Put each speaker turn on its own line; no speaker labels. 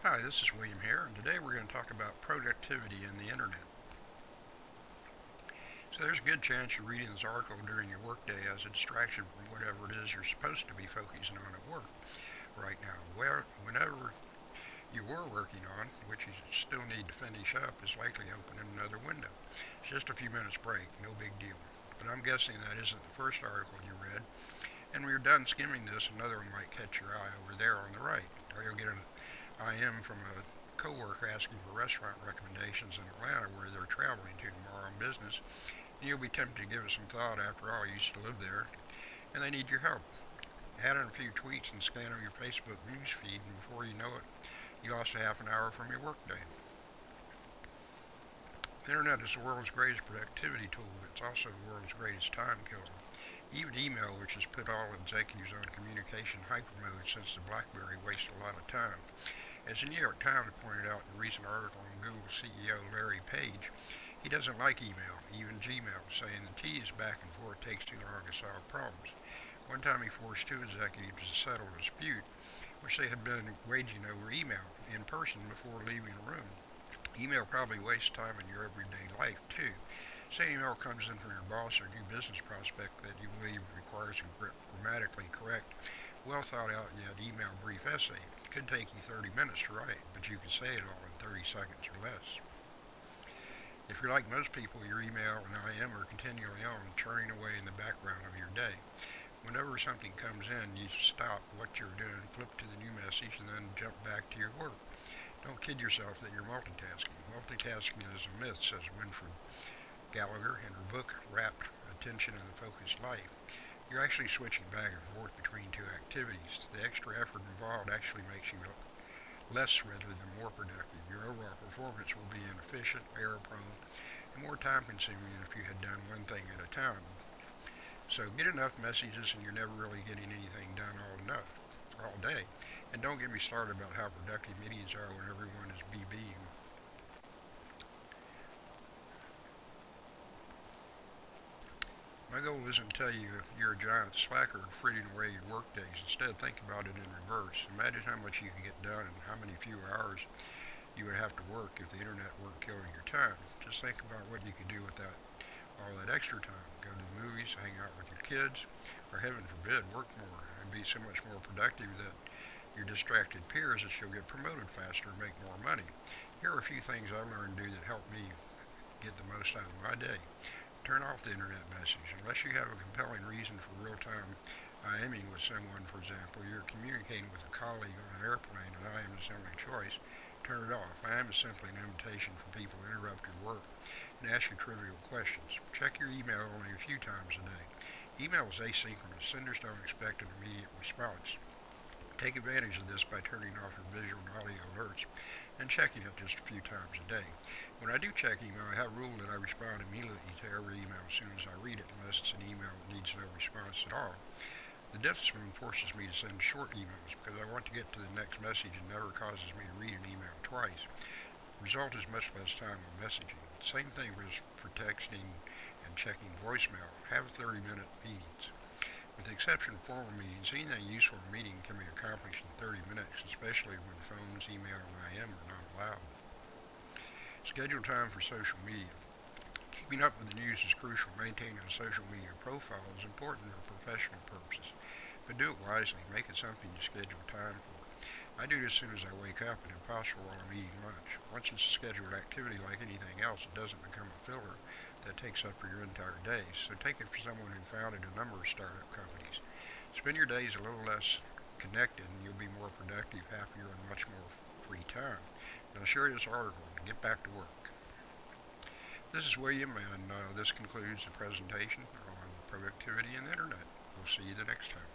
Hi, this is William here, and today we're going to talk about productivity in the internet. So there's a good chance you're reading this article during your workday as a distraction from whatever it is you're supposed to be focusing on at work right now. Whenever you were working on, which you still need to finish up, is likely opening another window. It's just a few minutes break, no big deal. But I'm guessing that isn't the first article you read, and when you're done skimming this, another one might catch your eye over there on the right, or you'll get an IM from a coworker asking for restaurant recommendations in Atlanta where they're traveling to tomorrow on business, and you'll be tempted to give it some thought. After all, you used to live there, and they need your help. Add in a few tweets and scan on your Facebook news feed, and before you know it, you lost a half an hour from your workday. The internet is the world's greatest productivity tool. It's also the world's greatest time killer. Even email, which has put all executives on communication hyper mode since the BlackBerry, wastes a lot of time. As the New York Times pointed out in a recent article on Google CEO Larry Page, he doesn't like email, even Gmail, saying the T is back and forth takes too long to solve problems. One time he forced two executives to settle a dispute, which they had been waging over email in person before leaving the room. Email probably wastes time in your everyday life, too. Say an email comes in from your boss or new business prospect that you believe requires a grammatically correct, well thought out yet email brief essay. It could take you 30 minutes to write, but you can say it all in 30 seconds or less. If you're like most people, your email and IM are continually on, churning away in the background of your day. Whenever something comes in, you stop what you're doing, flip to the new message, and then jump back to your work. Don't kid yourself that you're multitasking. Multitasking is a myth, says Winfred Gallagher in her book, Rapt Attention in the Focused Life. You're actually switching back and forth between two activities. The extra effort involved actually makes you less rather than more productive. Your overall performance will be inefficient, error prone, and more time consuming than if you had done one thing at a time. So get enough messages and you're never really getting anything done all day. And don't get me started about how productive meetings are when everyone is BBing. My goal isn't to tell you if you're a giant slacker fritting away your work days. Instead, think about it in reverse. Imagine how much you could get done and how many fewer hours you would have to work if the internet weren't killing your time. Just think about what you could do with all that extra time. Go to the movies, hang out with your kids, or heaven forbid, work more and be so much more productive that your distracted peers that you'll get promoted faster and make more money. Here are a few things I've learned to do that help me get the most out of my day. Turn off the internet message. Unless you have a compelling reason for real-time IMing with someone, for example, you're communicating with a colleague on an airplane and IM is the only choice, turn it off. IM is simply an invitation for people to interrupt your work and ask you trivial questions. Check your email only a few times a day. Email is asynchronous. Senders don't expect an immediate response. Take advantage of this by turning off your visual and audio alerts and checking it just a few times a day. When I do check email, I have a rule that I respond immediately to every email as soon as I read it, unless it's an email that needs no response at all. The discipline forces me to send short emails because I want to get to the next message and never causes me to read an email twice. The result is much less time on messaging. Same thing for texting and checking voicemail. Have 30-minute meetings. With the exception of formal meetings, anything useful in a meeting can be accomplished in 30 minutes, especially when phones, email, and IM are not allowed. Schedule time for social media. Keeping up with the news is crucial. Maintaining a social media profile is important for professional purposes, but do it wisely. Make it something you schedule time for. I do this as soon as I wake up and if possible while I'm eating lunch. Once it's a scheduled activity like anything else, it doesn't become a filler that takes up for your entire day. So take it for someone who founded a number of startup companies. Spend your days a little less connected and you'll be more productive, happier, and much more free time. Now share this article and get back to work. This is William, and this concludes the presentation on productivity and the internet. We'll see you the next time.